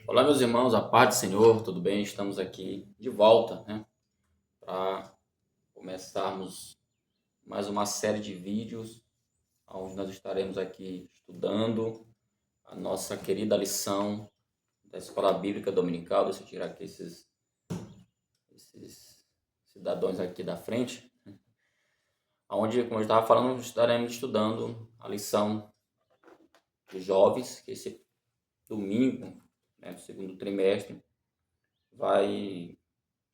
Olá, meus irmãos, a paz do Senhor, tudo bem? Estamos aqui de volta, né, para começarmos mais uma série de vídeos, onde nós estaremos aqui estudando a nossa querida lição da Escola Bíblica Dominical. Deixa eu tirar aqui esses cidadãos aqui da frente, onde, como eu estava falando, estaremos estudando a lição dos jovens, que esse domingo, né, do segundo trimestre, vai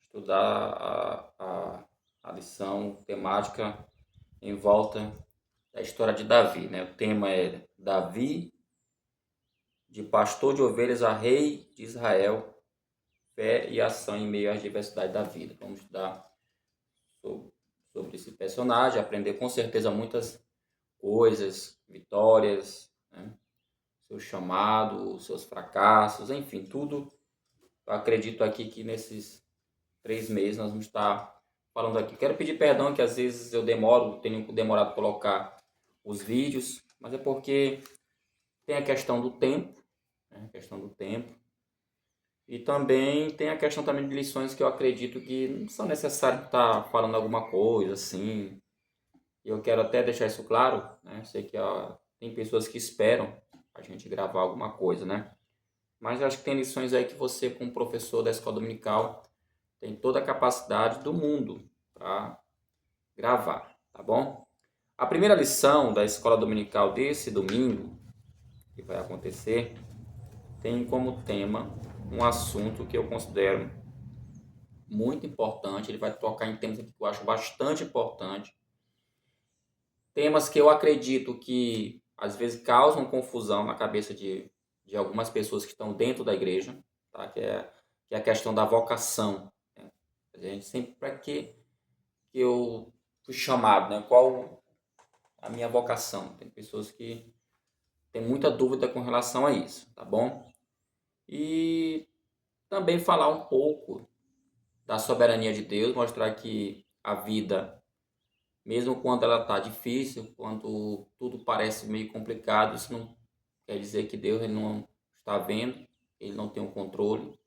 estudar a lição temática em volta da história de Davi, né? O tema é Davi, de pastor de ovelhas a rei de Israel, fé e ação em meio às diversidades da vida. Vamos estudar sobre esse personagem, aprender com certeza muitas coisas, vitórias, né? Seu chamado, seus fracassos, enfim, tudo. Eu acredito aqui que nesses 3 meses nós vamos estar falando aqui. Quero pedir perdão que às vezes eu tenho demorado a colocar os vídeos, mas é porque tem a questão do tempo, né? A questão do tempo. E também tem a questão também de lições que eu acredito que não são necessárias estar falando alguma coisa assim. E eu quero até deixar isso claro, né? Sei que tem pessoas que esperam a gente gravar alguma coisa, né? Mas eu acho que tem lições aí que você, como professor da escola dominical, tem toda a capacidade do mundo para gravar, tá bom? A primeira lição da escola dominical desse domingo, que vai acontecer, tem como tema um assunto que eu considero muito importante. Ele vai tocar em temas que eu acho bastante importante. Temas que eu acredito que às vezes causam confusão na cabeça de algumas pessoas que estão dentro da igreja, tá? Que é a questão da vocação, né? A gente sempre, para que eu fui chamado, né? Qual a minha vocação? Tem pessoas que têm muita dúvida com relação a isso, tá bom? E também falar um pouco da soberania de Deus, mostrar que a vida, mesmo quando ela está difícil, quando tudo parece meio complicado, isso não quer dizer que Deus ele não está vendo, ele não tem o controle.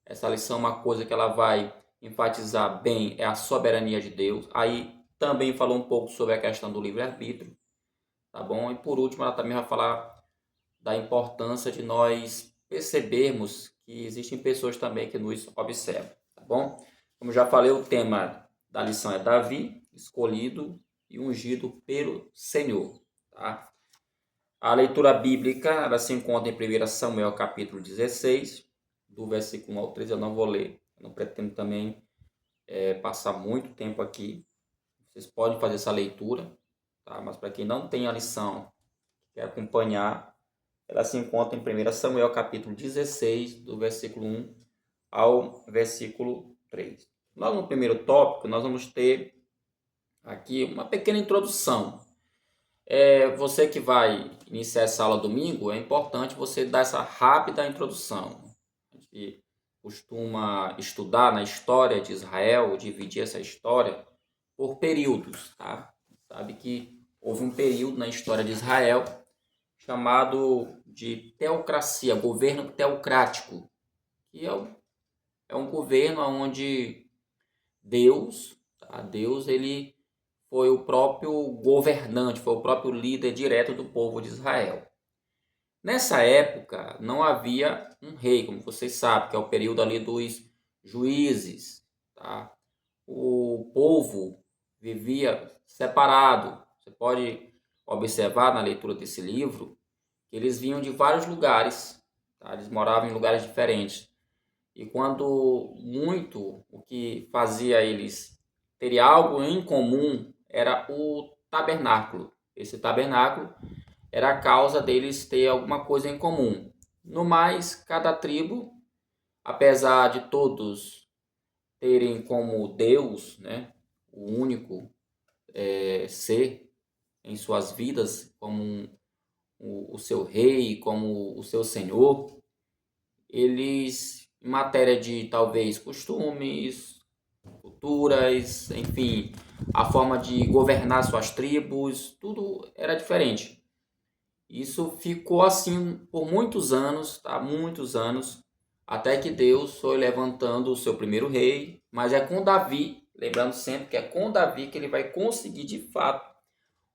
Essa lição é uma coisa que ela vai enfatizar bem, é a soberania de Deus. Aí também falou um pouco sobre a questão do livre-arbítrio, tá bom? E por último, ela também vai falar da importância de nós percebermos que existem pessoas também que nos observam, tá bom? Como já falei, o tema da lição é Davi, escolhido e ungido pelo Senhor, tá? A leitura bíblica, ela se encontra em 1 Samuel capítulo 16, do versículo 1 ao 13, eu não vou ler, eu não pretendo também passar muito tempo aqui, vocês podem fazer essa leitura, tá? Mas para quem não tem a lição, quer acompanhar, ela se encontra em 1 Samuel capítulo 16, do versículo 1 ao versículo 3. Logo no primeiro tópico, nós vamos ter aqui uma pequena introdução. Você que vai iniciar essa aula domingo, é importante você dar essa rápida introdução. A gente costuma estudar na história de Israel, dividir essa história por períodos, tá? Sabe que houve um período na história de Israel chamado de teocracia, governo teocrático, que é um governo onde Deus, tá? Deus ele foi o próprio governante, foi o próprio líder direto do povo de Israel. Nessa época não havia um rei, como vocês sabem, que é o período ali dos juízes, tá? O povo vivia separado. Você pode observar na leitura desse livro que eles vinham de vários lugares, tá? Eles moravam em lugares diferentes. E quando muito, o que fazia eles terem algo em comum era o tabernáculo. Esse tabernáculo era a causa deles ter alguma coisa em comum. No mais, cada tribo, apesar de todos terem como Deus, né, o único ser em suas vidas, como o seu rei, como o seu senhor, eles, em matéria de talvez costumes, culturas, enfim, a forma de governar suas tribos, tudo era diferente. Isso ficou assim por muitos anos, tá? Muitos anos. até que Deus foi levantando o seu primeiro rei, mas é com Davi, lembrando sempre que é com Davi que ele vai conseguir de fato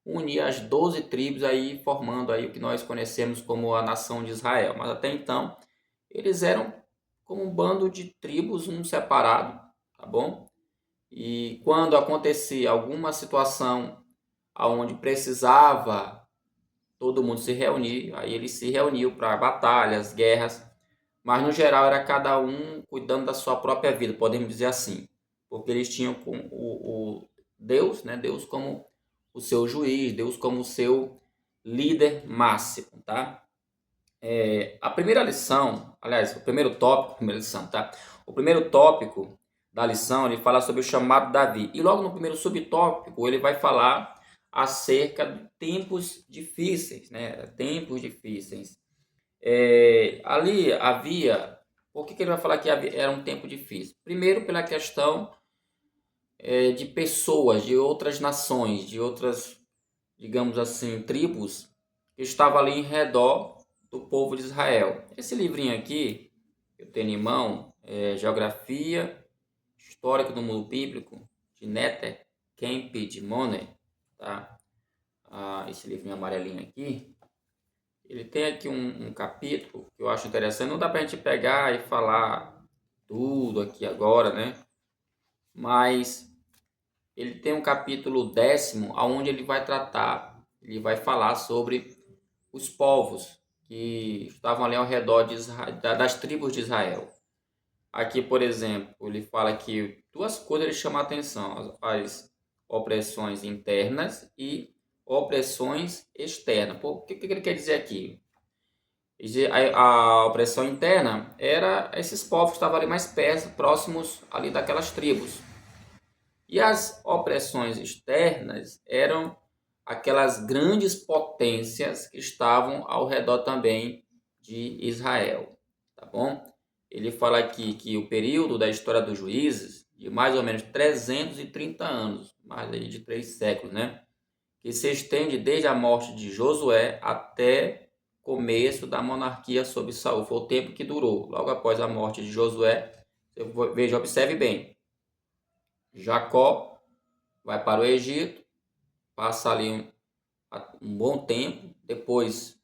unir as 12 tribos aí, formando aí o que nós conhecemos como a nação de Israel. Mas até então, eles eram como um bando de tribos, um separado, tá bom? E quando acontecia alguma situação onde precisava todo mundo se reunir, aí eles se reuniam para batalhas, guerras, mas no geral era cada um cuidando da sua própria vida, podemos dizer assim, porque eles tinham o Deus, né? Deus como o seu juiz, Deus como o seu líder máximo, tá? A primeira lição, aliás, o primeiro tópico, primeira lição, tá? O primeiro tópico da lição, ele fala sobre o chamado de Davi. E logo no primeiro subtópico, ele vai falar acerca de tempos difíceis, né? Tempos difíceis. Ali havia... Por que ele vai falar que era um tempo difícil? Primeiro, pela questão de pessoas, de outras nações, de outras, digamos assim, tribos que estavam ali em redor do povo de Israel. Esse livrinho aqui, que eu tenho em mão, é Geografia Histórica do Mundo Bíblico, de Nether Kemp Money, tá? Esse livrinho amarelinho aqui, ele tem aqui um capítulo que eu acho interessante. Não dá pra gente pegar e falar tudo aqui agora, né? Mas ele tem um capítulo 10º, onde ele vai tratar, ele vai falar sobre os povos que estavam ali ao redor de Israel, das tribos de Israel. Aqui, por exemplo, ele fala que duas coisas ele chama a atenção: as opressões internas e opressões externas. O que ele quer dizer aqui? A opressão interna era esses povos que estavam ali mais perto, próximos ali daquelas tribos. E as opressões externas eram aquelas grandes potências que estavam ao redor também de Israel, tá bom? Ele fala aqui que o período da história dos juízes, de mais ou menos 330 anos, mais aí de 3 séculos, né? Que se estende desde a morte de Josué até começo da monarquia sob Saul. Foi o tempo que durou. Logo após a morte de Josué, veja, observe bem, Jacó vai para o Egito, passa ali um bom tempo, depois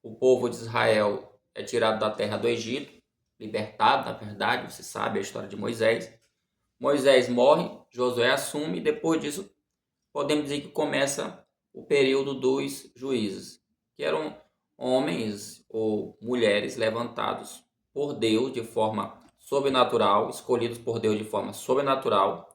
o povo de Israel é tirado da terra do Egito, libertado, na verdade, você sabe a história de Moisés. Moisés morre, Josué assume, e depois disso podemos dizer que começa o período dos juízes, que eram homens ou mulheres levantados por Deus de forma sobrenatural, escolhidos por Deus de forma sobrenatural,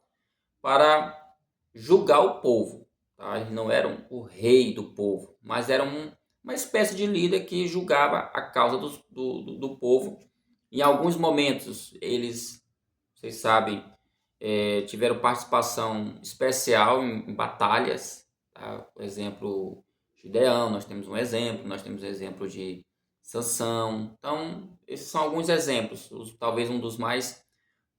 para julgar o povo. Tá? Eles não eram o rei do povo, mas eram uma espécie de líder que julgava a causa do povo. Em alguns momentos, eles, vocês sabem, tiveram participação especial em batalhas. Tá? Por exemplo, Gideão, nós temos um exemplo de Sansão. Então, esses são alguns exemplos, talvez um dos mais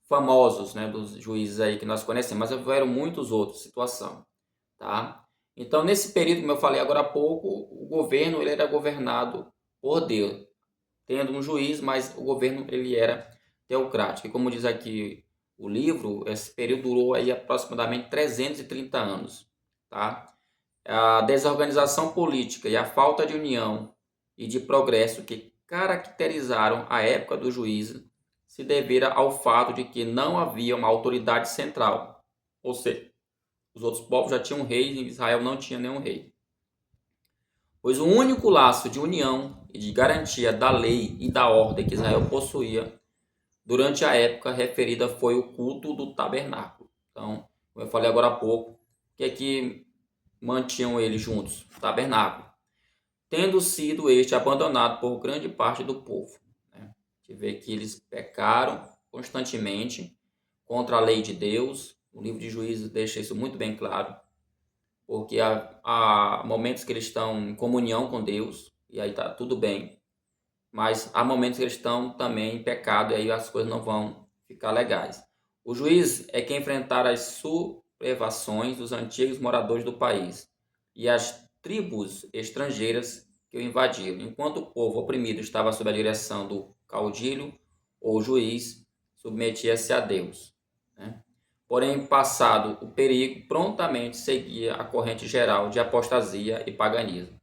famosos, né, dos juízes aí que nós conhecemos, mas houveram muitos outros situação, tá? Então, nesse período, como eu falei agora há pouco, o governo ele era governado por Deus, tendo um juiz, mas o governo ele era teocrático. E como diz aqui o livro, esse período durou aí aproximadamente 330 anos, tá? A desorganização política e a falta de união e de progresso que caracterizaram a época do juízo se devera ao fato de que não havia uma autoridade central. Ou seja, os outros povos já tinham um rei e Israel não tinha nenhum rei. Pois o único laço de união e de garantia da lei e da ordem que Israel possuía durante a época referida foi o culto do tabernáculo. Então, como eu falei agora há pouco, o que é que mantinham eles juntos? O tabernáculo. Tendo sido este abandonado por grande parte do povo. Né? A gente vê que eles pecaram constantemente contra a lei de Deus. O livro de Juízes deixa isso muito bem claro, porque há momentos que eles estão em comunhão com Deus, e aí está tudo bem, mas há momentos que eles estão também em pecado, e aí as coisas não vão ficar legais. O juiz é quem enfrentar as sublevações dos antigos moradores do país e as tribos estrangeiras que o invadiram. Enquanto o povo oprimido estava sob a direção do caudilho ou juiz submetia-se a Deus, né? Porém, passado o perigo, prontamente seguia a corrente geral de apostasia e paganismo.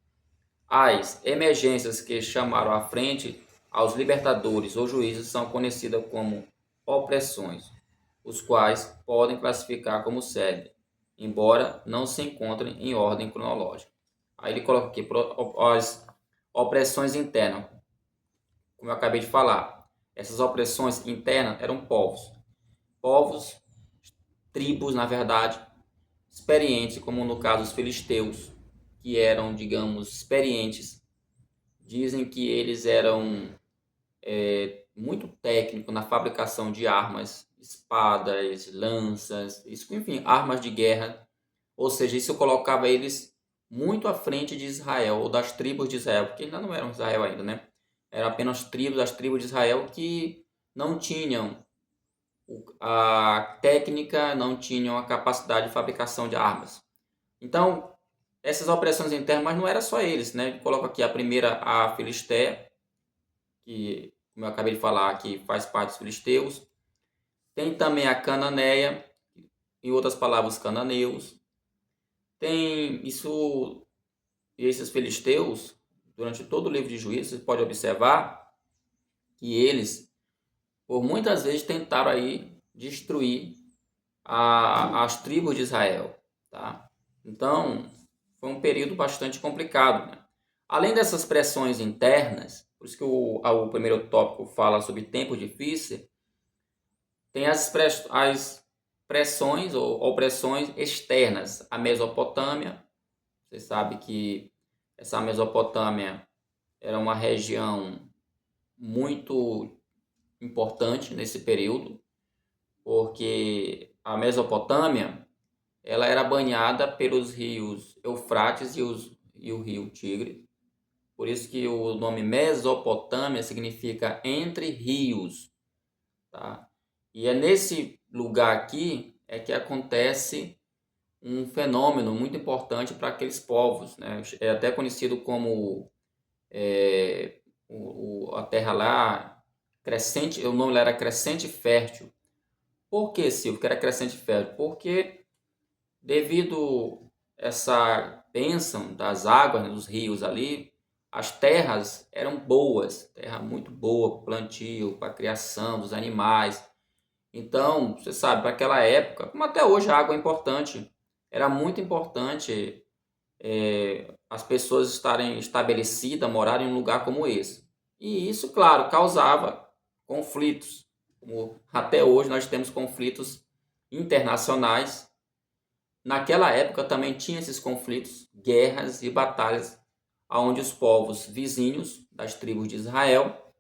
As emergências que chamaram à frente aos libertadores ou juízes são conhecidas como opressões, os quais podem classificar como série, embora não se encontrem em ordem cronológica. Aí ele coloca aqui as opressões internas, como eu acabei de falar. Essas opressões internas eram povos, tribos, na verdade, experientes, como no caso os filisteus, que eram, digamos, experientes. Dizem que eles eram muito técnicos na fabricação de armas, espadas, lanças, isso, enfim, armas de guerra. Ou seja, isso colocava eles muito à frente de Israel, ou das tribos de Israel, porque ainda não eram Israel ainda, né? Eram apenas tribos, as tribos de Israel que não tinham a técnica, não tinham a capacidade de fabricação de armas. Então, essas opressões internas, mas não era só eles, né? Coloco aqui a primeira, a Filistéia, que, como eu acabei de falar, que faz parte dos filisteus. Tem também a Cananeia, em outras palavras, cananeus. Tem isso, e esses filisteus, durante todo o livro de Juízes, você pode observar que eles, por muitas vezes, tentaram aí destruir as tribos de Israel, tá? Então, foi um período bastante complicado, né? Além dessas pressões internas, por isso que o primeiro tópico fala sobre tempo difícil, tem as pressões ou opressões externas. A Mesopotâmia, você sabe que essa Mesopotâmia era uma região muito importante nesse período, porque a Mesopotâmia ela era banhada pelos rios Eufrates e o rio Tigre. Por isso que o nome Mesopotâmia significa entre rios, tá? E é nesse lugar aqui é que acontece um fenômeno muito importante para aqueles povos, né? É até conhecido como a terra lá crescente, o nome lá era Crescente Fértil. Por que, Silvio, que era Crescente Fértil? Porque devido essa bênção das águas, né, dos rios ali, as terras eram boas, terra muito boa para plantio, para criação dos animais. Então, você sabe, para aquela época, como até hoje a água é importante, era muito importante as pessoas estarem estabelecidas, morarem em um lugar como esse. E isso, claro, causava conflitos. Como até hoje nós temos conflitos internacionais. Naquela época também tinha esses conflitos, guerras e batalhas, onde os povos vizinhos das tribos de Israel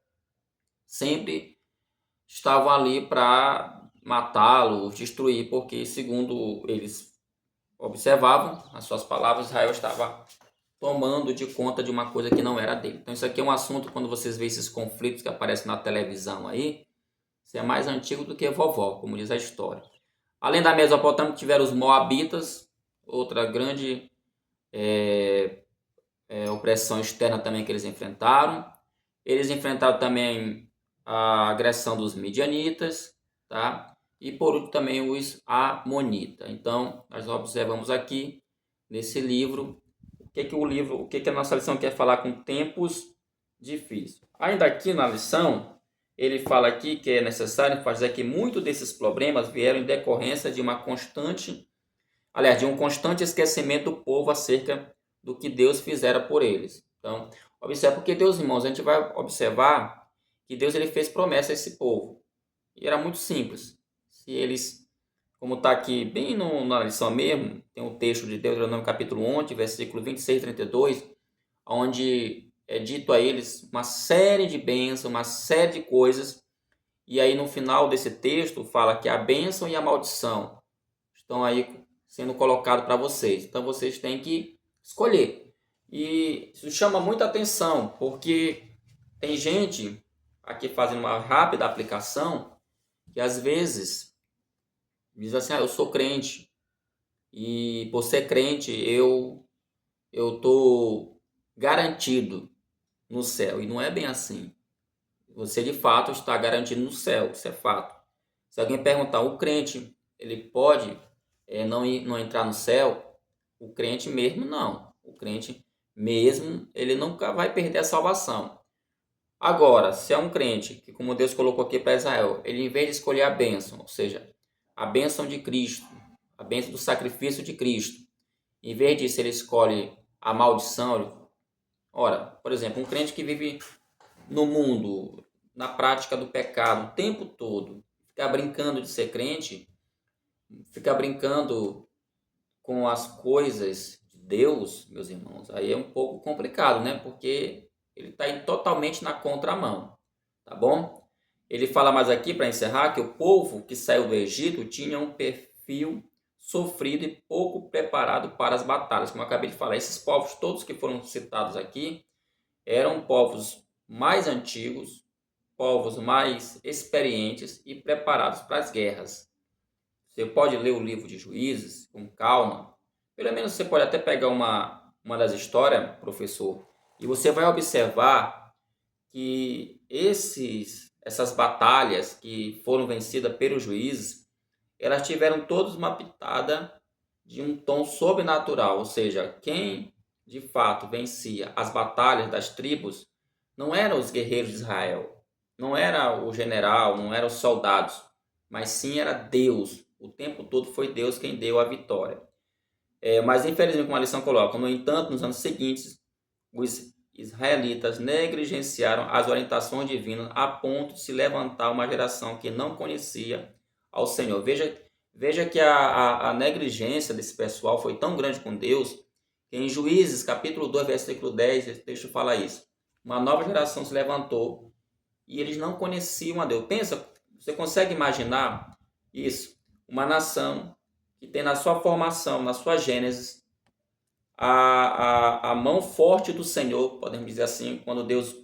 sempre estavam ali para matá-los, destruir, porque, segundo eles observavam, as suas palavras, Israel estava tomando de conta de uma coisa que não era dele. Então, isso aqui é um assunto, quando vocês veem esses conflitos que aparecem na televisão aí, isso é mais antigo do que vovó, como diz a história. Além da Mesopotâmia, tiveram os Moabitas, outra grande opressão externa também que eles enfrentaram. Eles enfrentaram também a agressão dos midianitas, tá? E por último também os amonitas. Então, nós observamos aqui nesse livro o que a nossa lição quer falar com tempos difíceis. Ainda aqui na lição, ele fala aqui que é necessário fazer que muitos desses problemas vieram em decorrência de de um constante esquecimento do povo acerca do que Deus fizera por eles. Então, observe, porque Deus, irmãos, a gente vai observar que Deus ele fez promessa a esse povo. E era muito simples. Se eles, como está aqui bem na lição mesmo, tem um texto de Deuteronômio capítulo 11, versículo 26 e 32, onde é dito a eles uma série de bênçãos, uma série de coisas. E aí no final desse texto fala que a bênção e a maldição estão aí sendo colocados para vocês. Então vocês têm que escolher. E isso chama muita atenção, porque tem gente aqui fazendo uma rápida aplicação que às vezes diz assim: eu sou crente e por ser crente eu tô garantido no céu. E não é bem assim. você de fato está garantido no céu, isso é fato. Se alguém perguntar, o crente, ele pode não entrar no céu? O crente mesmo não. O crente mesmo, ele nunca vai perder a salvação. Agora, se é um crente que, como Deus colocou aqui para Israel, ele em vez de escolher a bênção, ou seja, a bênção de Cristo, a bênção do sacrifício de Cristo, em vez disso ele escolhe a maldição. Ora, por exemplo, um crente que vive no mundo, na prática do pecado o tempo todo, ficar brincando de ser crente, ficar brincando com as coisas de Deus, meus irmãos, aí é um pouco complicado, né? Porque ele está totalmente na contramão, tá bom? Ele fala mais aqui, para encerrar, que o povo que saiu do Egito tinha um perfil sofrido e pouco preparado para as batalhas. Como eu acabei de falar, esses povos todos que foram citados aqui eram povos mais antigos, povos mais experientes e preparados para as guerras. Você pode ler o livro de Juízes com calma. Pelo menos você pode até pegar uma das histórias, professor, e você vai observar que essas batalhas que foram vencidas pelos juízes, elas tiveram todas uma pitada de um tom sobrenatural, ou seja, quem de fato vencia as batalhas das tribos não eram os guerreiros de Israel, não era o general, não eram os soldados, mas sim era Deus. O tempo todo foi Deus quem deu a vitória. Mas infelizmente, como a lição coloca, no entanto, nos anos seguintes, os israelitas negligenciaram as orientações divinas a ponto de se levantar uma geração que não conhecia ao Senhor. Veja que a negligência desse pessoal foi tão grande com Deus, que em Juízes, capítulo 2, versículo 10, esse texto fala isso. Uma nova geração se levantou e eles não conheciam a Deus. Pensa, você consegue imaginar isso? Uma nação que tem na sua formação, na sua gênese, a mão forte do Senhor, podemos dizer assim, quando Deus,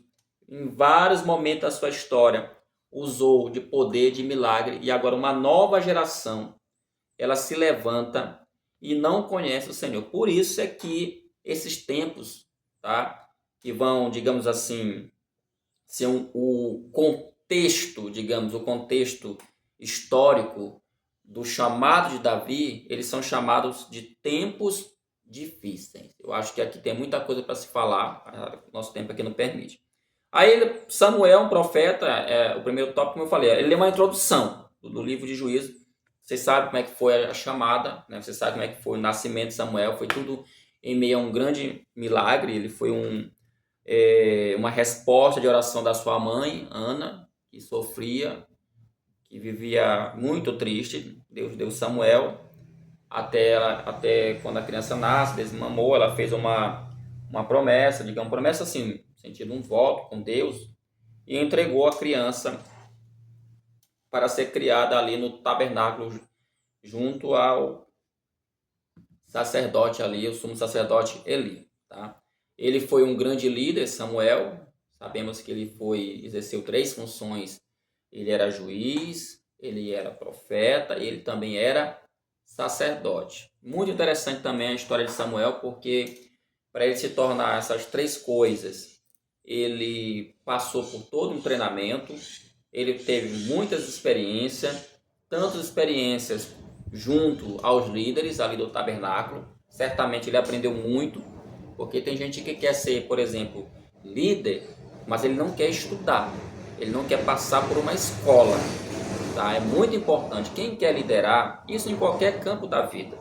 em vários momentos da sua história, usou de poder, de milagre, e agora uma nova geração, ela se levanta e não conhece o Senhor. Por isso é que esses tempos, tá, que vão, digamos assim, ser o contexto, digamos, o contexto histórico do chamado de Davi, eles são chamados de tempos difíceis. Eu acho que aqui tem muita coisa para se falar, nosso tempo aqui não permite. Aí Samuel, um profeta, o primeiro tópico, como eu falei, ele é uma introdução do livro de Juízo. Você sabe como é que foi a chamada, né? Você sabe como é que foi o nascimento de Samuel, foi tudo em meio a um grande milagre. Ele foi uma resposta de oração da sua mãe, Ana, que sofria, que vivia muito triste. Deus deu Samuel até quando a criança nasce, desmamou, ela fez uma promessa, digamos, promessa assim, no sentido um voto com Deus, e entregou a criança para ser criada ali no tabernáculo junto ao sacerdote ali, o sumo sacerdote Eli, tá? Ele foi um grande líder, Samuel. Sabemos que ele exerceu 3 funções. Ele era juiz, ele era profeta e ele também era sacerdote. Muito interessante também a história de Samuel, porque para ele se tornar essas 3 coisas, ele passou por todo um treinamento, ele teve muitas experiências, tantas experiências junto aos líderes ali do tabernáculo. Certamente ele aprendeu muito, porque tem gente que quer ser, por exemplo, líder, mas ele não quer estudar, ele não quer passar por uma escola, tá? É muito importante. Quem quer liderar, isso em qualquer campo da vida,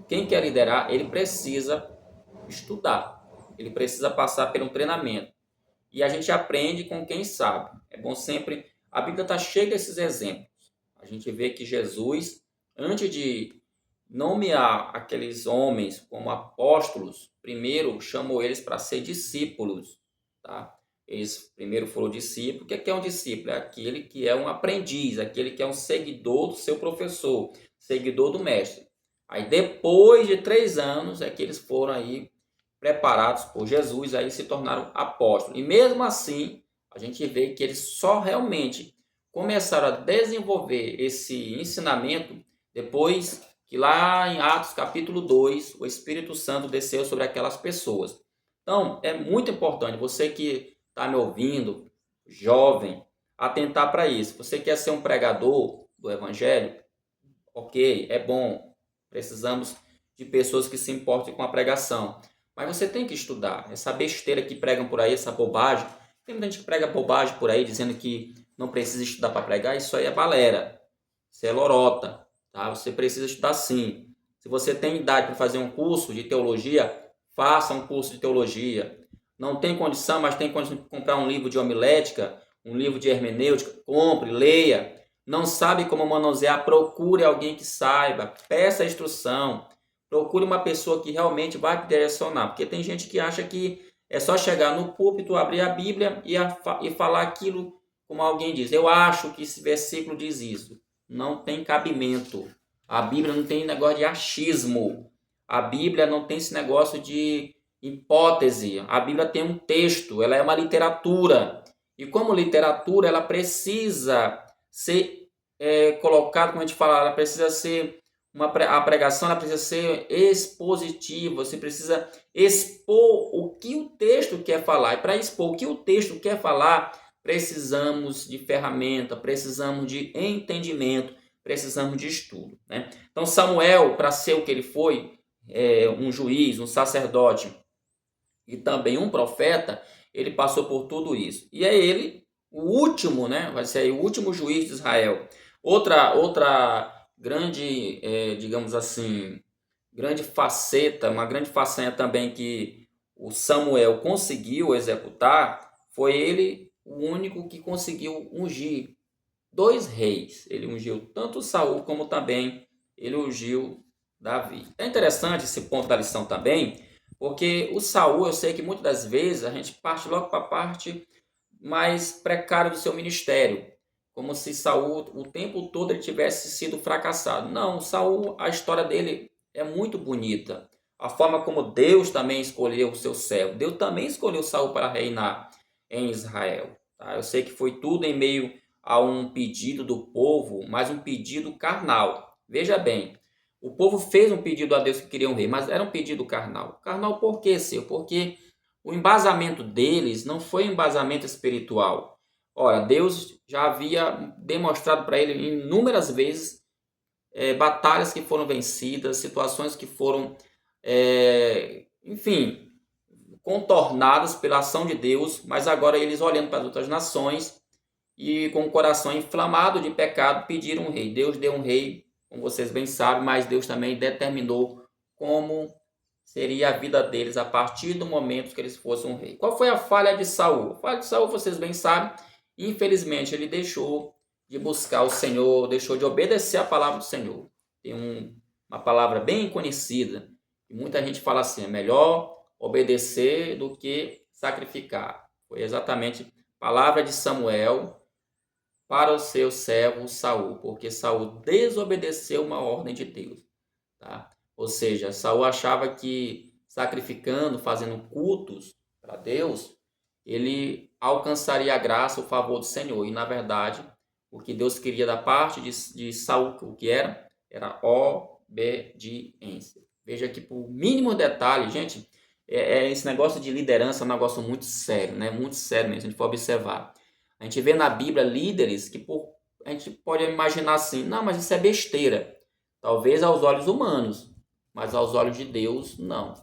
quem quer liderar, ele precisa estudar, ele precisa passar por um treinamento. E a gente aprende com quem sabe. É bom sempre... A Bíblia está cheia desses exemplos. A gente vê que Jesus, antes de nomear aqueles homens como apóstolos, primeiro chamou eles para ser discípulos, tá? Eles primeiro foram discípulos. O que é um discípulo? É aquele que é um aprendiz, aquele que é um seguidor do seu professor, seguidor do mestre. Aí depois de 3 anos é que eles foram aí preparados por Jesus, aí se tornaram apóstolos. E mesmo assim, a gente vê que eles só realmente começaram a desenvolver esse ensinamento depois que lá em Atos capítulo 2, o Espírito Santo desceu sobre aquelas pessoas. Então, é muito importante, você que está me ouvindo, jovem, atentar para isso. Você quer ser um pregador do evangelho? Ok, é bom. Precisamos de pessoas que se importem com a pregação. Mas você tem que estudar. Essa besteira que pregam por aí, essa bobagem. Tem muita gente que prega bobagem por aí, dizendo que não precisa estudar para pregar. Isso aí é balela. Isso é lorota. Tá? Você precisa estudar sim. Se você tem idade para fazer um curso de teologia, faça um curso de teologia. Não tem condição, mas tem condição de comprar um livro de homilética, um livro de hermenêutica, compre, leia. Não sabe como manusear, procure alguém que saiba, peça instrução, procure uma pessoa que realmente vai te direcionar, porque tem gente que acha que é só chegar no púlpito, abrir a Bíblia e falar aquilo como alguém diz. Eu acho que esse versículo diz isso. Não tem cabimento. A Bíblia não tem negócio de achismo. A Bíblia não tem esse negócio de hipótese. A Bíblia tem um texto, ela é uma literatura. E como literatura, ela precisa ser colocada, como a gente fala, ela precisa ser a pregação, ela precisa ser expositiva. Você precisa expor o que o texto quer falar. E para expor o que o texto quer falar, precisamos de ferramenta, precisamos de entendimento, precisamos de estudo, né? Então Samuel, para ser o que ele foi, um juiz, um sacerdote e também um profeta, ele passou por tudo isso. E é ele o último, né? Vai ser o último juiz de Israel. Outra grande, digamos assim, grande faceta, uma grande façanha também que o Samuel conseguiu executar, foi ele o único que conseguiu ungir 2 reis. Ele ungiu tanto Saul como também ele ungiu Davi. É interessante esse ponto da lição também, porque o Saul, eu sei que muitas das vezes a gente parte logo para a parte mais precária do seu ministério, como se Saul o tempo todo ele tivesse sido fracassado. Não, Saul, a história dele é muito bonita. A forma como Deus também escolheu o seu servo. Deus também escolheu Saul para reinar em Israel. Tá? Eu sei que foi tudo em meio a um pedido do povo, mas um pedido carnal. Veja bem, o povo fez um pedido a Deus que queria um rei, mas era um pedido carnal. Carnal por quê, seu? Porque o embasamento deles não foi um embasamento espiritual. Ora, Deus já havia demonstrado para ele inúmeras vezes batalhas que foram vencidas, situações que foram, enfim, contornadas pela ação de Deus, mas agora eles olhando para as outras nações e com o coração inflamado de pecado pediram um rei. Deus deu um rei, como vocês bem sabem, mas Deus também determinou como seria a vida deles a partir do momento que eles fossem um rei. Qual foi a falha de Saul? A falha de Saul, vocês bem sabem, infelizmente ele deixou de buscar o Senhor, deixou de obedecer a palavra do Senhor. Tem uma palavra bem conhecida, e muita gente fala assim, é melhor obedecer do que sacrificar. Foi exatamente a palavra de Samuel para o seu servo Saul, porque Saul desobedeceu uma ordem de Deus, tá? Ou seja, Saul achava que sacrificando, fazendo cultos para Deus, ele alcançaria a graça, o favor do Senhor. E na verdade, o que Deus queria da parte de Saul, o que era obediência. Veja que por mínimo detalhe, gente, esse negócio de liderança é um negócio muito sério, né? Muito sério mesmo, se a gente for observar. A gente vê na Bíblia líderes que a gente pode imaginar assim, não, mas isso é besteira. Talvez aos olhos humanos, mas aos olhos de Deus, não.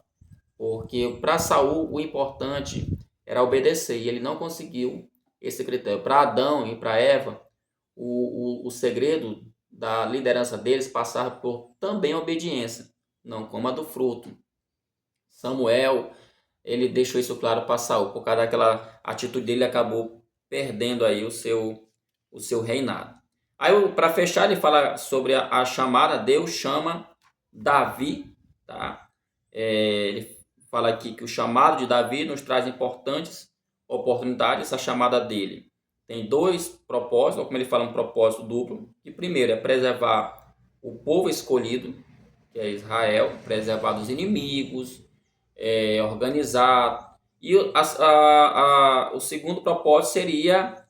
Porque para Saul o importante era obedecer e ele não conseguiu esse critério. Para Adão e para Eva, o segredo da liderança deles passava por também obediência, não como a do fruto. Samuel, ele deixou isso claro para Saul, por causa daquela atitude dele, acabou perdendo aí o seu reinado. Aí, para fechar, ele fala sobre a chamada. Deus chama Davi, tá? Ele fala aqui que o chamado de Davi nos traz importantes oportunidades. Essa chamada dele tem 2 propósitos, ou como ele fala, um propósito duplo. Que primeiro é preservar o povo escolhido, que é Israel, preservar dos inimigos, organizar. E o segundo propósito seria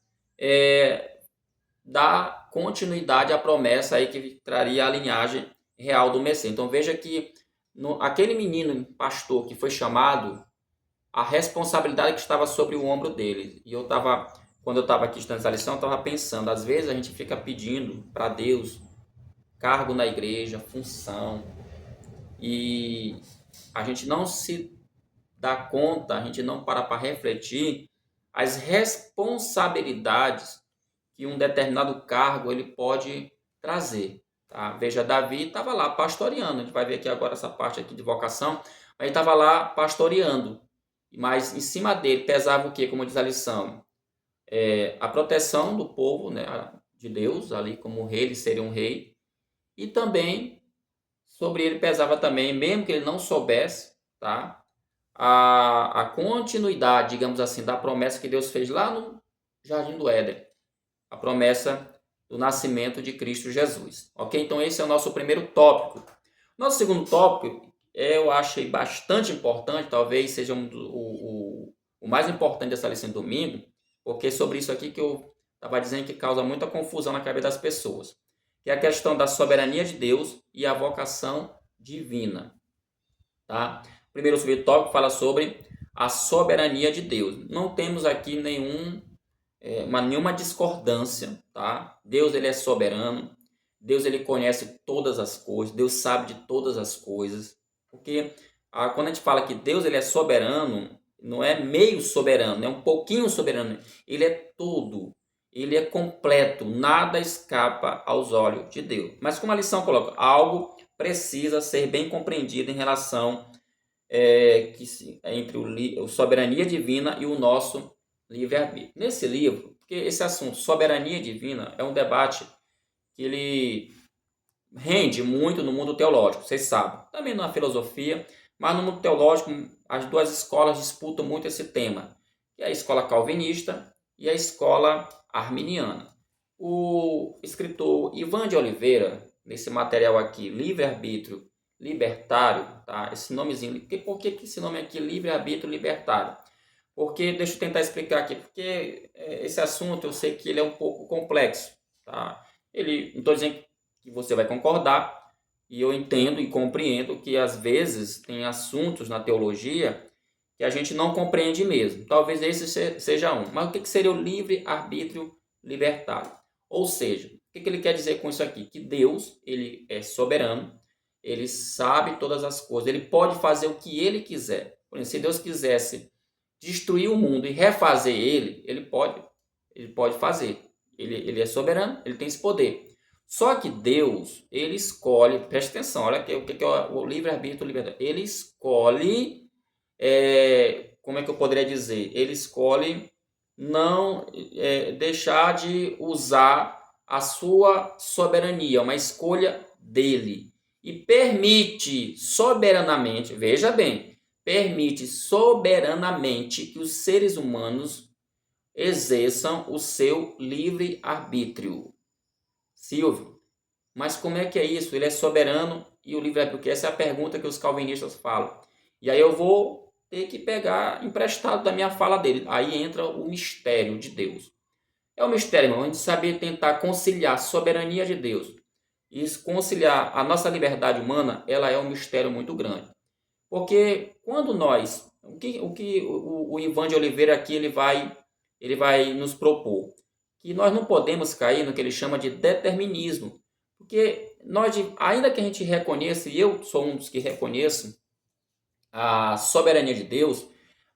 dar continuidade à promessa aí que traria a linhagem real do Messias. Então veja que aquele menino pastor que foi chamado, a responsabilidade que estava sobre o ombro dele. E eu estava quando eu estava aqui estudando essa lição, eu estava pensando, às vezes a gente fica pedindo para Deus cargo na igreja, função, e a gente não se dá conta, a gente não para refletir as responsabilidades que um determinado cargo ele pode trazer. Tá? Veja, Davi estava lá pastoreando, a gente vai ver aqui agora essa parte aqui de vocação, mas ele estava lá pastoreando, mas em cima dele pesava o que, como diz a lição? A proteção do povo, né, de Deus, ali como rei, ele seria um rei, e também sobre ele pesava também, mesmo que ele não soubesse, tá? A continuidade, digamos assim, da promessa que Deus fez lá no Jardim do Éden, a promessa do nascimento de Cristo Jesus. Ok? Então esse é o nosso primeiro tópico. Nosso segundo tópico, eu achei bastante importante, talvez seja o mais importante dessa lição de domingo, porque é sobre isso aqui que eu estava dizendo que causa muita confusão na cabeça das pessoas, que é a questão da soberania de Deus e a vocação divina. Tá? Primeiro subtópico fala sobre a soberania de Deus. Não temos aqui nenhuma discordância, tá? Deus ele é soberano, Deus ele conhece todas as coisas, Deus sabe de todas as coisas, porque quando a gente fala que Deus ele é soberano, não é meio soberano, é um pouquinho soberano, ele é tudo, ele é completo, nada escapa aos olhos de Deus. Mas como a lição coloca, algo precisa ser bem compreendido em relação entre a soberania divina e o nosso livre-arbítrio. Nesse livro, porque esse assunto, soberania divina, é um debate que ele rende muito no mundo teológico, vocês sabem. Também na filosofia, mas no mundo teológico, as duas escolas disputam muito esse tema, que é a escola calvinista e a escola arminiana. O escritor Ivan de Oliveira, nesse material aqui, Livre-Arbítrio Libertário, tá? Esse nomezinho, por que esse nome aqui, Livre-Arbítrio Libertário? Porque, deixa eu tentar explicar aqui, porque esse assunto eu sei que ele é um pouco complexo, tá? Não estou dizendo que você vai concordar, e eu entendo e compreendo que às vezes tem assuntos na teologia que a gente não compreende mesmo. Talvez esse seja um. Mas o que seria o livre-arbítrio libertário? Ou seja, o que ele quer dizer com isso aqui? Que Deus, ele é soberano, ele sabe todas as coisas, ele pode fazer o que ele quiser. Por exemplo, se Deus quisesse destruir o mundo e refazer ele pode fazer. Ele é soberano, ele tem esse poder. Só que Deus, ele escolhe, preste atenção, olha o que é o livre-arbítrio libertário. Ele escolhe, como é que eu poderia dizer? Ele escolhe não deixar de usar a sua soberania, uma escolha dele. E permite soberanamente, veja bem, permite soberanamente que os seres humanos exerçam o seu livre-arbítrio. Silvio, mas como é que é isso? Ele é soberano e o livre-arbítrio? Porque essa é a pergunta que os calvinistas falam. E aí eu vou ter que pegar emprestado da minha fala dele. Aí entra o mistério de Deus. É o mistério, irmão, a gente saber tentar conciliar a soberania de Deus e conciliar a nossa liberdade humana, ela é um mistério muito grande. Porque quando nós, o Ivan de Oliveira aqui ele vai nos propor que nós não podemos cair no que ele chama de determinismo, porque ainda que a gente reconheça, e eu sou um dos que reconheço a soberania de Deus,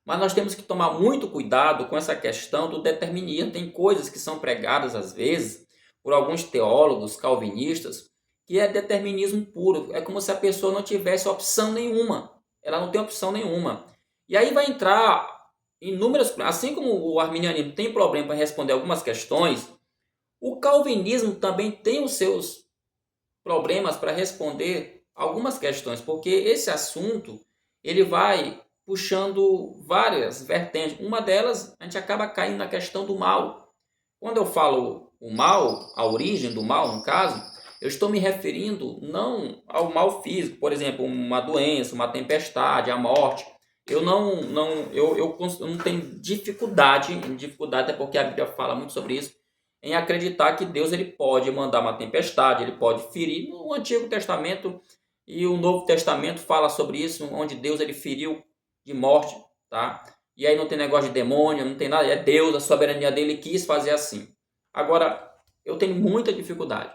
mas nós temos que tomar muito cuidado com essa questão do determinismo. Tem coisas que são pregadas às vezes por alguns teólogos calvinistas que é determinismo puro, é como se a pessoa não tivesse opção nenhuma. Ela não tem opção nenhuma. E aí vai entrar inúmeras... Assim como o arminianismo tem problema para responder algumas questões, o calvinismo também tem os seus problemas para responder algumas questões, porque esse assunto ele vai puxando várias vertentes. Uma delas, a gente acaba caindo na questão do mal. Quando eu falo o mal, a origem do mal, no caso, eu estou me referindo não ao mal físico, por exemplo, uma doença, uma tempestade, a morte. Eu não tenho dificuldade, até porque a Bíblia fala muito sobre isso, em acreditar que Deus ele pode mandar uma tempestade, ele pode ferir. No Antigo Testamento e o Novo Testamento fala sobre isso, onde Deus ele feriu de morte, tá? e aí não tem negócio de demônio, não tem nada, é Deus, a soberania dele quis fazer assim. Agora, eu tenho muita dificuldade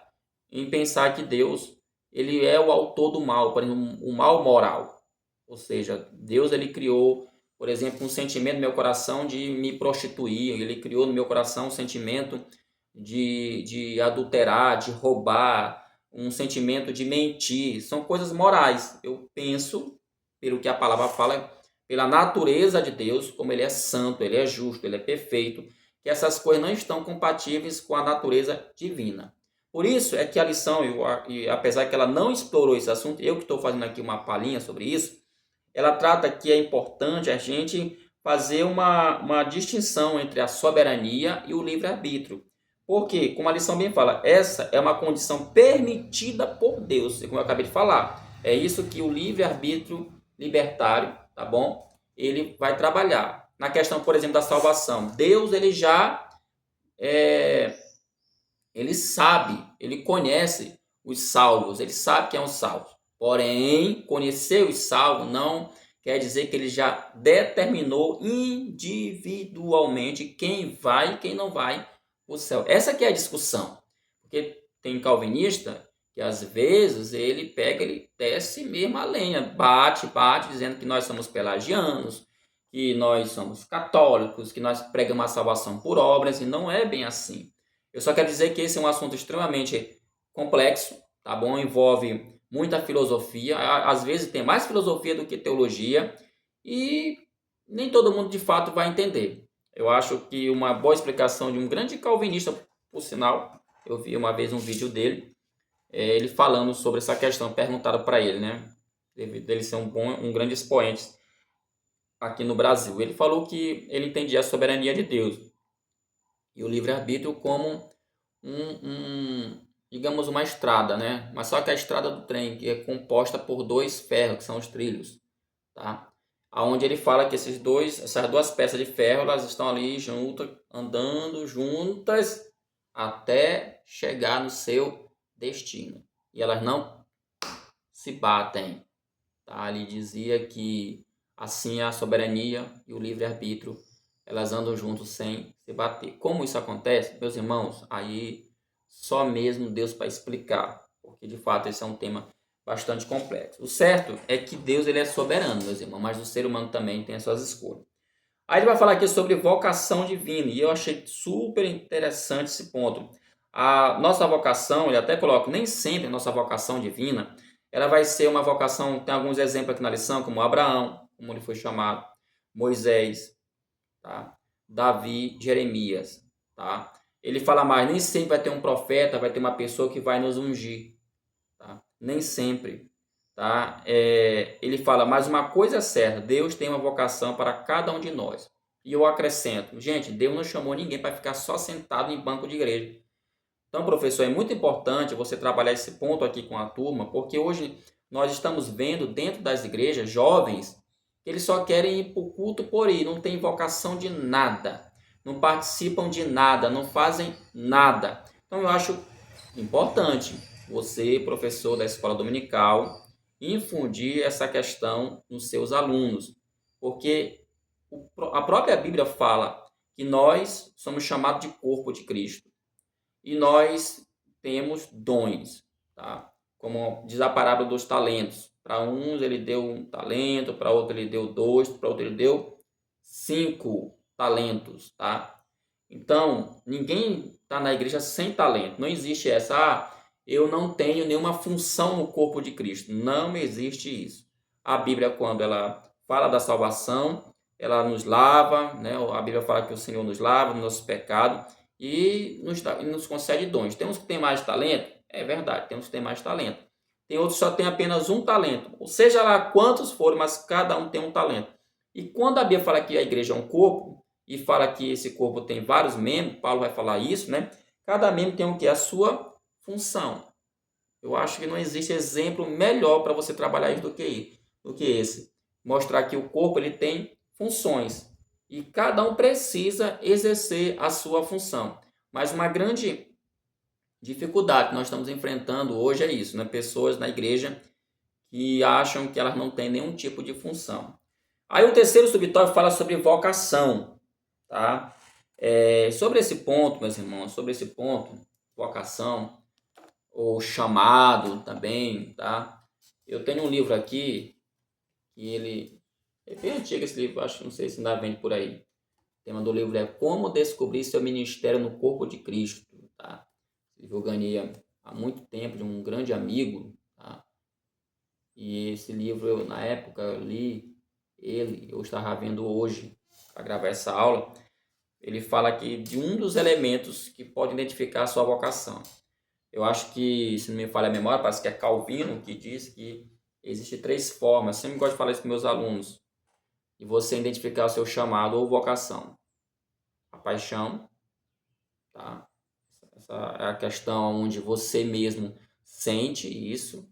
em pensar que Deus, ele é o autor do mal, por exemplo, o mal moral. Ou seja, Deus ele criou, por exemplo, um sentimento no meu coração de me prostituir, ele criou no meu coração um sentimento de adulterar, de roubar, um sentimento de mentir. São coisas morais. Eu penso, pelo que a palavra fala, pela natureza de Deus, como ele é santo, ele é justo, ele é perfeito, que essas coisas não estão compatíveis com a natureza divina. Por isso é que a lição, apesar que ela não explorou esse assunto, eu que estou fazendo aqui uma palhinha sobre isso, ela trata que é importante a gente fazer uma distinção entre a soberania e o livre-arbítrio. Porque, como a lição bem fala, essa é uma condição permitida por Deus, como eu acabei de falar. É isso que o livre-arbítrio libertário, tá bom? Ele vai trabalhar. Na questão, por exemplo, da salvação. Deus, ele já ele sabe, ele conhece os salvos, ele sabe quem é um salvo. Porém, conhecer os salvos não quer dizer que ele já determinou individualmente quem vai e quem não vai para o céu. Essa que é a discussão. Porque tem calvinista que às vezes ele pega, ele desce mesmo a lenha, bate, dizendo que nós somos pelagianos, que nós somos católicos, que nós pregamos a salvação por obras, e não é bem assim. Eu só quero dizer que esse é um assunto extremamente complexo, tá bom? Envolve muita filosofia, às vezes tem mais filosofia do que teologia, e nem todo mundo de fato vai entender. Eu acho que uma boa explicação de um grande calvinista, por sinal, eu vi uma vez um vídeo dele, ele falando sobre essa questão, perguntaram para ele, né? Dele ser um grande expoente aqui no Brasil. Ele falou que ele entendia a soberania de Deus e o livre-arbítrio como digamos, uma estrada, né? Mas só que a estrada do trem, que é composta por dois ferros, que são os trilhos, tá? Aonde ele fala que essas duas peças de ferro, elas estão ali juntas, andando juntas até chegar no seu destino. E elas não se batem, tá? Ele dizia que assim a soberania e o livre-arbítrio, elas andam juntos sem se bater. Como isso acontece, meus irmãos? Aí só mesmo Deus para explicar, porque de fato esse é um tema bastante complexo. O certo é que Deus ele é soberano, meus irmãos, mas o ser humano também tem as suas escolhas. Aí ele vai falar aqui sobre vocação divina, e eu achei super interessante esse ponto. A nossa vocação, ele até coloca, nem sempre a nossa vocação divina, ela vai ser uma vocação, tem alguns exemplos aqui na lição, como Abraão, como ele foi chamado, Moisés, tá? Davi, Jeremias, tá? Ele fala mais, nem sempre vai ter um profeta, vai ter uma pessoa que vai nos ungir, tá? Nem sempre, tá? Ele fala, mas uma coisa é certa, Deus tem uma vocação para cada um de nós. E eu acrescento, gente, Deus não chamou ninguém para ficar só sentado em banco de igreja. Então, professor, é muito importante você trabalhar esse ponto aqui com a turma, porque hoje nós estamos vendo dentro das igrejas jovens que eles só querem ir para o culto por ir, não tem vocação de nada, não participam de nada, não fazem nada. Então, eu acho importante você, professor da escola dominical, infundir essa questão nos seus alunos, porque a própria Bíblia fala que nós somos chamados de corpo de Cristo. E nós temos dons, tá? Como diz a parábola dos talentos. Para uns ele deu um talento, para outro ele deu dois, para outro ele deu 5 talentos, tá? Então, ninguém está na igreja sem talento. Não existe essa, eu não tenho nenhuma função no corpo de Cristo. Não existe isso. A Bíblia, quando ela fala da salvação, ela nos lava, né? A Bíblia fala que o Senhor nos lava do nosso pecado e nos concede dons. Tem uns que têm mais talento? É verdade, tem uns que têm mais talento. Tem outros que só têm apenas um talento. Ou seja lá quantos forem, mas cada um tem um talento. E quando a Bíblia fala que a igreja é um corpo, e fala que esse corpo tem vários membros, Paulo vai falar isso, né? Cada membro tem o que? A sua função. Eu acho que não existe exemplo melhor para você trabalhar isso do que esse. Mostrar que o corpo ele tem funções e cada um precisa exercer a sua função. Mas uma grande dificuldade que nós estamos enfrentando hoje é isso, né? Pessoas na igreja que acham que elas não têm nenhum tipo de função. Aí o terceiro subtópico fala sobre vocação, tá? Sobre esse ponto, meus irmãos, sobre esse ponto, vocação, ou chamado também, tá? Eu tenho um livro aqui, que ele é bem antigo esse livro, acho, não sei se ainda vende por aí. O tema do livro é Como Descobrir Seu Ministério no Corpo de Cristo, tá? Esse livro eu ganhei há muito tempo de um grande amigo, tá? E esse livro, na época, eu li ele, eu estava vendo hoje para gravar essa aula. Ele fala aqui de um dos elementos que pode identificar a sua vocação. Eu acho que, se não me falha a memória, parece que é Calvino que diz que existem 3 formas. Eu sempre gosto de falar isso com meus alunos. E você identificar o seu chamado ou vocação. A paixão, tá? Essa é a questão onde você mesmo sente isso.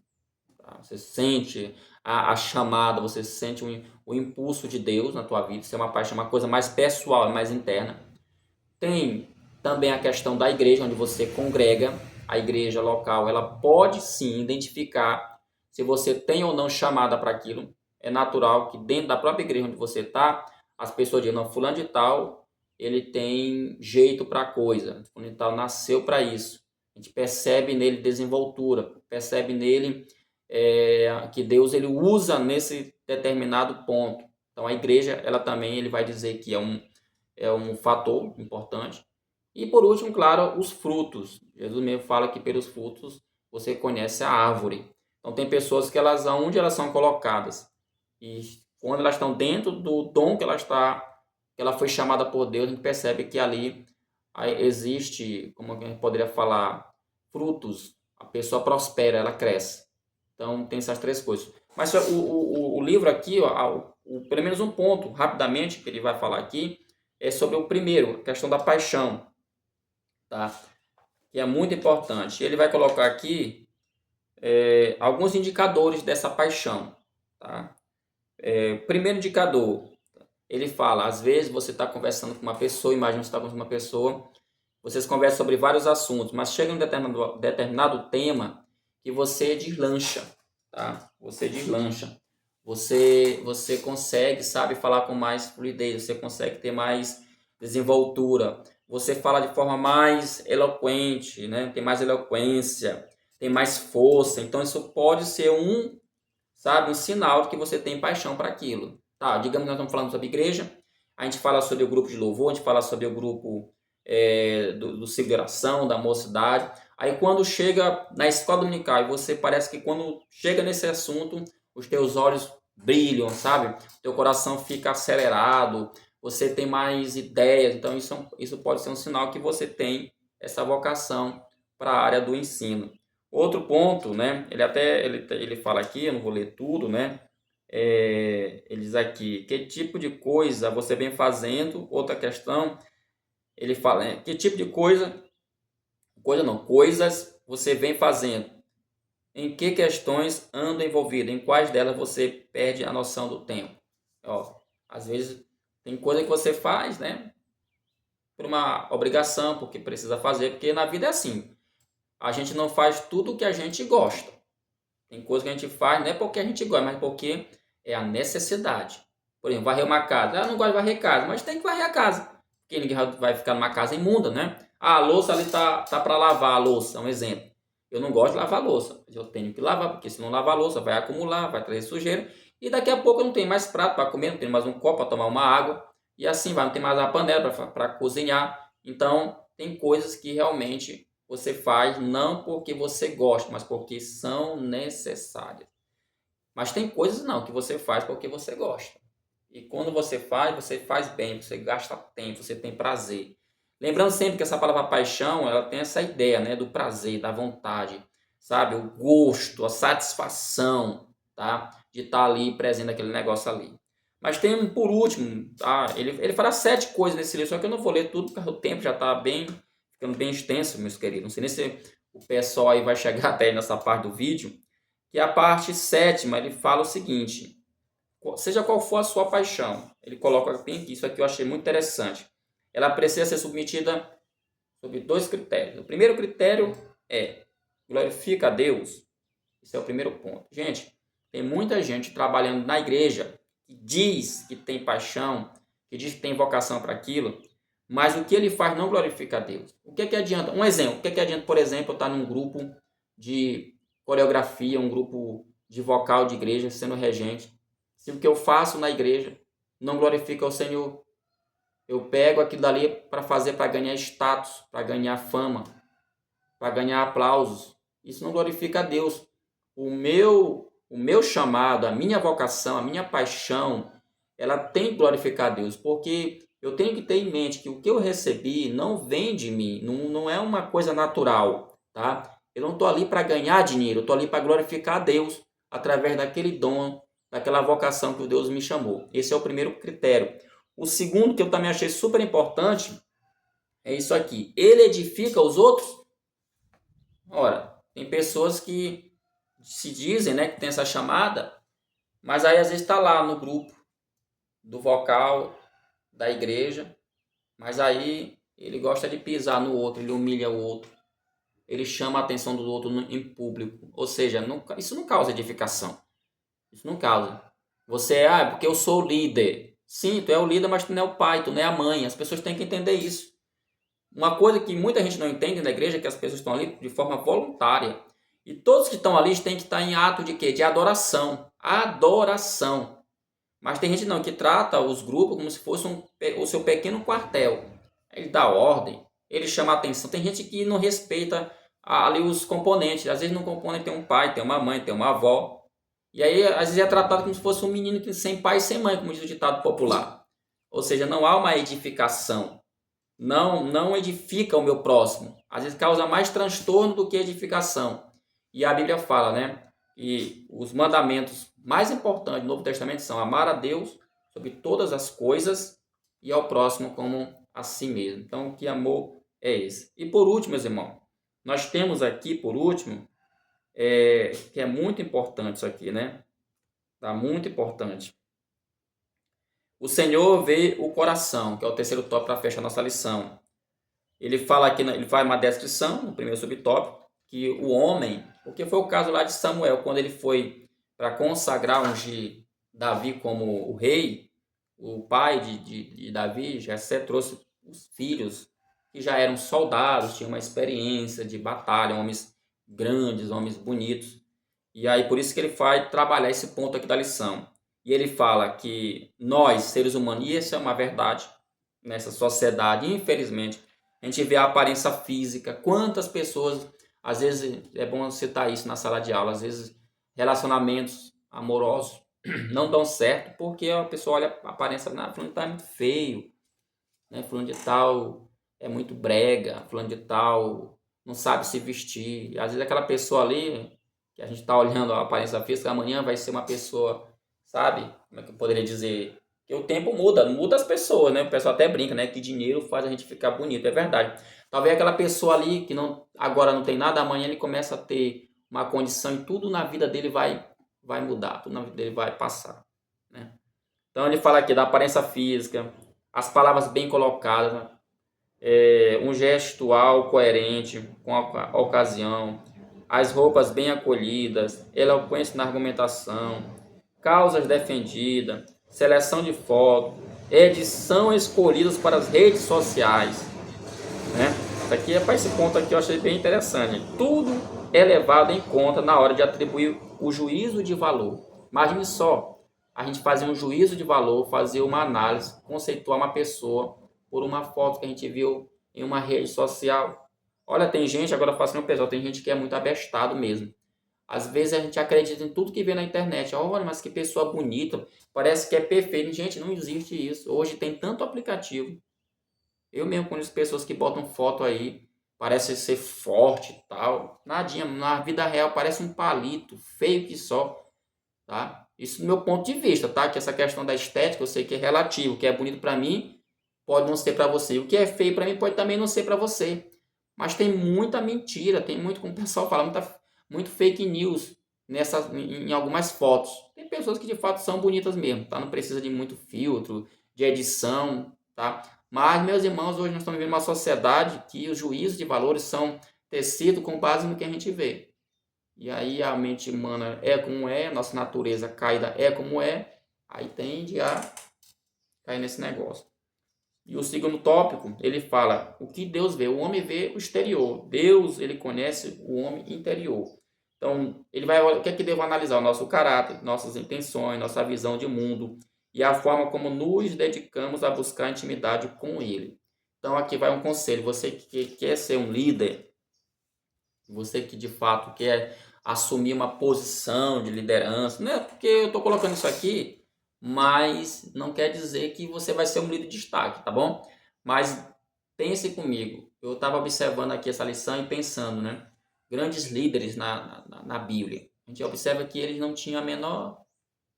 Tá? Você sente a chamada, você sente o impulso de Deus na tua vida. Isso é uma paixão, uma coisa mais pessoal, mais interna. Tem também a questão da igreja, onde você congrega. A igreja local, ela pode sim identificar se você tem ou não chamada para aquilo. É natural que dentro da própria igreja onde você está, as pessoas dizem, não, fulano de tal, ele tem jeito para a coisa, fulano de tal nasceu para isso. A gente percebe nele desenvoltura, percebe nele que Deus ele usa nesse determinado ponto. Então a igreja, ela também ele vai dizer que é um fator importante. E por último, claro, os frutos. Jesus mesmo fala que pelos frutos você conhece a árvore. Então tem pessoas que onde elas são colocadas e quando elas estão dentro do dom que ela foi chamada por Deus, a gente percebe que ali existe, como a gente poderia falar, frutos. A pessoa prospera, ela cresce. Então tem essas 3 coisas. Mas o livro aqui, ó, pelo menos um ponto, rapidamente, que ele vai falar aqui, é sobre o primeiro, a questão da paixão, tá? Que é muito importante. Ele vai colocar aqui alguns indicadores dessa paixão, tá? Primeiro indicador, ele fala, às vezes você está conversando com uma pessoa, imagina que você está conversando com uma pessoa, vocês conversam sobre vários assuntos, mas chega um determinado tema que você deslancha, tá? Você deslancha. Você consegue, sabe, falar com mais fluidez, você consegue ter mais desenvoltura, você fala de forma mais eloquente, né? Tem mais eloquência, tem mais força. Então isso pode ser um sinal de que você tem paixão para aquilo. Tá, digamos que nós estamos falando sobre igreja, a gente fala sobre o grupo de louvor, a gente fala sobre o grupo do ciclo de oração, da mocidade. Aí quando chega na escola dominical, você parece que quando chega nesse assunto, os teus olhos brilham, sabe? Teu coração fica acelerado, você tem mais ideias. Então isso pode ser um sinal que você tem essa vocação para a área do ensino. Outro ponto, né? Ele fala aqui, eu não vou ler tudo, né? Ele diz aqui, que tipo de coisa você vem fazendo? Outra questão, ele fala, que tipo de coisas você vem fazendo? Em que questões anda envolvido? Em quais delas você perde a noção do tempo? Ó, às vezes tem coisa que você faz, né? Por uma obrigação, porque precisa fazer, porque na vida é assim. A gente não faz tudo o que a gente gosta. Tem coisa que a gente faz não é porque a gente gosta, mas porque é a necessidade. Por exemplo, varrer uma casa. Eu não gosto de varrer casa, mas tem que varrer a casa. Porque ninguém vai ficar numa casa imunda, né? Ah, a louça ali tá para lavar a louça, é um exemplo. Eu não gosto de lavar a louça, mas eu tenho que lavar, porque se não lavar a louça vai acumular, vai trazer sujeira. E daqui a pouco eu não tenho mais prato para comer, não tenho mais um copo para tomar uma água. E assim vai, não tem mais a panela para cozinhar. Então, tem coisas que realmente você faz não porque você gosta, mas porque são necessárias. Mas tem coisas não que você faz porque você gosta. E quando você faz bem, você gasta tempo, você tem prazer. Lembrando sempre que essa palavra paixão, ela tem essa ideia, né, do prazer, da vontade, sabe? O gosto, a satisfação, tá? De estar ali presente naquele negócio ali. Mas tem por último, tá? Ele fala 7 coisas nesse livro, só que eu não vou ler tudo porque o tempo já está ficando bem extenso, meus queridos. Não sei nem se o pessoal aí vai chegar até nessa parte do vídeo, que é a parte 7ª, ele fala o seguinte: seja qual for a sua paixão, ele coloca bem aqui, isso aqui eu achei muito interessante. Ela precisa ser submetida sob 2 critérios. O primeiro critério é glorifica a Deus. Esse é o primeiro ponto. Gente, tem muita gente trabalhando na igreja que diz que tem paixão, que diz que tem vocação para aquilo, mas o que ele faz não glorifica a Deus. O que adianta? Um exemplo. O que adianta, por exemplo, eu estar num grupo de coreografia, um grupo de vocal de igreja, sendo regente, se o que eu faço na igreja não glorifica o Senhor? Eu pego aquilo dali para fazer, para ganhar status, para ganhar fama, para ganhar aplausos. Isso não glorifica a Deus. O meu chamado, a minha vocação, a minha paixão, ela tem que glorificar a Deus, porque eu tenho que ter em mente que o que eu recebi não vem de mim, não é uma coisa natural, tá? Eu não estou ali para ganhar dinheiro, eu estou ali para glorificar a Deus através daquele dom, daquela vocação que o Deus me chamou. Esse é o primeiro critério. O segundo, que eu também achei super importante, é isso aqui. Ele edifica os outros? Ora, tem pessoas que se dizem, né, que tem essa chamada, mas aí às vezes está lá no grupo do vocal da igreja, mas aí ele gosta de pisar no outro, ele humilha o outro, ele chama a atenção do outro em público. Ou seja, isso não causa edificação. Isso não causa. Você porque eu sou o líder. Sim, tu é o líder, mas tu não é o pai, tu não é a mãe. As pessoas têm que entender isso. Uma coisa que muita gente não entende na igreja é que as pessoas estão ali de forma voluntária. E todos que estão ali têm que estar em ato de quê? De adoração. Adoração. Mas tem gente não que trata os grupos como se fosse o seu pequeno quartel. Ele dá ordem, ele chama a atenção. Tem gente que não respeita ali os componentes. Às vezes no componente tem um pai, tem uma mãe, tem uma avó. E aí às vezes é tratado como se fosse um menino que sem pai e sem mãe, como diz o ditado popular. Ou seja, não há uma edificação. Não edifica o meu próximo. Às vezes causa mais transtorno do que edificação. E a Bíblia fala, né? E os mandamentos mais importantes do Novo Testamento são amar a Deus sobre todas as coisas e ao próximo como a si mesmo. Então, que amor é esse? E por último, meus irmãos, nós temos aqui, por último, que é muito importante isso aqui, né? Tá muito importante. O Senhor vê o coração, que é o terceiro tópico para fechar nossa lição. Ele fala aqui, ele faz uma descrição, no primeiro subtópico, que o homem, porque foi o caso lá de Samuel, quando ele foi para consagrar, ungir Davi como o rei, o pai de Davi, Jessé, trouxe os filhos que já eram soldados, tinham uma experiência de batalha, homens grandes, homens bonitos. E aí por isso que ele vai trabalhar esse ponto aqui da lição. E ele fala que nós, seres humanos, e isso é uma verdade nessa sociedade, infelizmente, a gente vê a aparência física, quantas pessoas, às vezes é bom citar isso na sala de aula, às vezes relacionamentos amorosos não dão certo porque a pessoa olha a aparência, fulano de tal é muito feio, né? Fulano de tal é muito brega, fulano de tal não sabe se vestir. E às vezes aquela pessoa ali, que a gente está olhando a aparência física, amanhã vai ser uma pessoa, sabe? Como é que eu poderia dizer? Que o tempo muda as pessoas, né? O pessoal até brinca, né? Que dinheiro faz a gente ficar bonito, é verdade. Talvez aquela pessoa ali que agora não tem nada, amanhã ele começa a ter uma condição e tudo na vida dele vai mudar, tudo na vida dele vai passar, né? Então ele fala aqui da aparência física, as palavras bem colocadas, né? Um gestual coerente com a ocasião, as roupas bem acolhidas, eloquência na argumentação, causas defendidas, seleção de fotos, edição escolhidas para as redes sociais, né? Isso aqui para esse ponto aqui eu achei bem interessante. Tudo é levado em conta na hora de atribuir o juízo de valor. Imagine só, a gente fazer um juízo de valor, fazer uma análise, conceituar uma pessoa por uma foto que a gente viu em uma rede social. Olha, tem gente, agora fazendo um pessoal, tem gente que é muito abestado mesmo. Às vezes a gente acredita em tudo que vê na internet. Olha, mas que pessoa bonita, parece que é perfeito. Gente, não existe isso. Hoje tem tanto aplicativo. Eu mesmo conheço pessoas que botam foto aí, parece ser forte e tal. Nadinha, na vida real parece um palito, feio que só, tá? Isso do meu ponto de vista, tá? Que essa questão da estética eu sei que é relativo. O que é bonito para mim pode não ser para você. O que é feio para mim pode também não ser para você. Mas tem muita mentira, tem muito, como o pessoal fala, muito fake news em algumas fotos. Tem pessoas que de fato são bonitas mesmo, tá? Não precisa de muito filtro, de edição, tá? Mas, meus irmãos, hoje nós estamos vivendo uma sociedade que os juízos de valores são tecidos com base no que a gente vê. E aí a mente humana é como é, nossa natureza caída é como é, aí tende a cair nesse negócio. E o segundo tópico, ele fala o que Deus vê. O homem vê o exterior. Deus, ele conhece o homem interior. Então, ele vai, o que é que Deus vai analisar? O nosso caráter, nossas intenções, nossa visão de mundo e a forma como nos dedicamos a buscar intimidade com Ele. Então, aqui vai um conselho. Você que quer ser um líder, você que de fato quer assumir uma posição de liderança, não é porque eu estou colocando isso aqui, mas não quer dizer que você vai ser um líder de destaque, tá bom? Mas pense comigo, eu estava observando aqui essa lição e pensando, né? Grandes líderes na Bíblia, a gente observa que eles não tinham a menor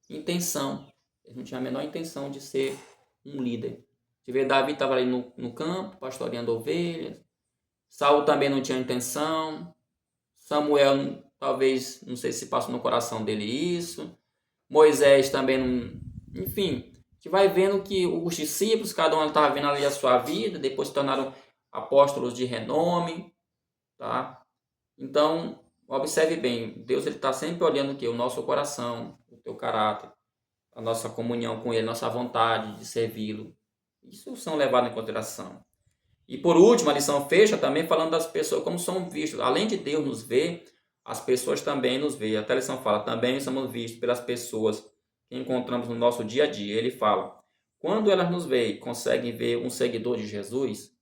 intenção, eles não tinham a menor intenção de ser um líder. Você vê, Davi estava ali no campo, pastoreando ovelhas, Saul também não tinha intenção, Samuel, talvez, não sei se passou no coração dele isso. Moisés também não. Enfim, a gente vai vendo que os discípulos, cada um estava vendo ali a sua vida, depois se tornaram apóstolos de renome, tá? Então, observe bem, Deus está sempre olhando o que? O nosso coração, o teu caráter, a nossa comunhão com Ele, nossa vontade de servi-lo. Isso são levados em consideração. E por último, a lição fecha também falando das pessoas como são vistos. Além de Deus nos ver, as pessoas também nos veem. Até a lição fala, também somos vistos pelas pessoas que encontramos no nosso dia a dia. Ele fala, quando elas nos veem, conseguem ver um seguidor de Jesus?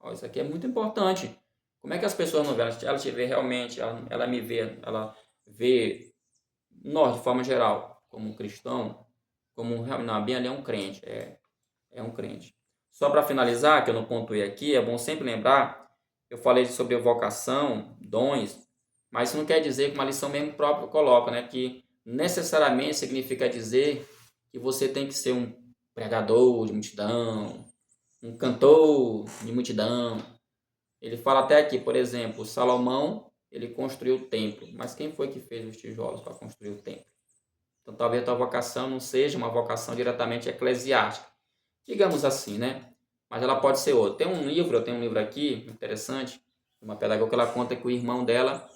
Ó, isso aqui é muito importante. Como é que as pessoas não veem? Ela te vê realmente, ela me vê, ela vê nós, de forma geral, como um cristão, como não, bem ali é um crente, é um crente. Só para finalizar, que eu não pontuei aqui, é bom sempre lembrar, eu falei sobre vocação, dons, mas isso não quer dizer que uma lição mesmo própria coloca, né? Que necessariamente significa dizer que você tem que ser um pregador de multidão, um cantor de multidão. Ele fala até aqui, por exemplo, Salomão, ele construiu o templo, mas quem foi que fez os tijolos para construir o templo? Então talvez a tua vocação não seja uma vocação diretamente eclesiástica, digamos assim, né? Mas ela pode ser outra. Eu tenho um livro aqui, interessante, uma pedagoga que ela conta que o irmão dela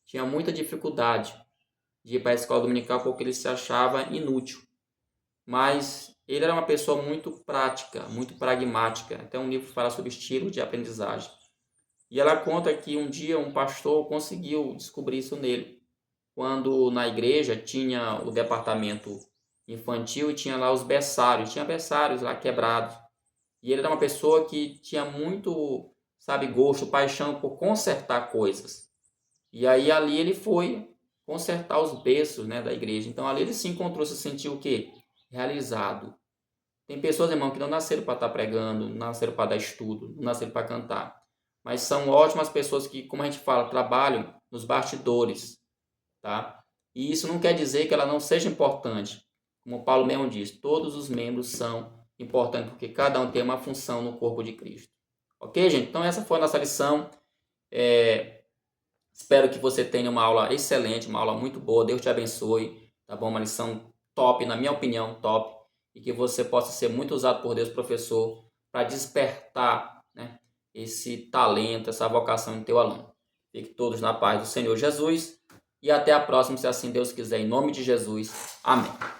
tinha muita dificuldade de ir para a escola dominical porque ele se achava inútil. Mas ele era uma pessoa muito prática, muito pragmática. Até um livro fala sobre estilo de aprendizagem. E ela conta que um dia um pastor conseguiu descobrir isso nele, quando na igreja tinha o departamento infantil e tinha lá os berçários, tinha berçários lá quebrados. E ele era uma pessoa que tinha muito, sabe, gosto, paixão por consertar coisas. E aí ali ele foi consertar os berços, né, da igreja. Então ali ele se encontrou, se sentiu o quê? Realizado. Tem pessoas, irmão, que não nasceram para estar pregando, não nasceram para dar estudo, não nasceram para cantar. Mas são ótimas pessoas que, como a gente fala, trabalham nos bastidores, tá? E isso não quer dizer que ela não seja importante. Como Paulo mesmo diz, todos os membros são importantes, porque cada um tem uma função no corpo de Cristo. Ok, gente? Então essa foi a nossa lição. Espero que você tenha uma aula excelente, uma aula muito boa. Deus te abençoe, tá bom? Uma lição top, na minha opinião, top. E que você possa ser muito usado por Deus, professor, para despertar, né, esse talento, essa vocação em teu aluno. Fique todos na paz do Senhor Jesus. E até a próxima, se assim Deus quiser. Em nome de Jesus. Amém.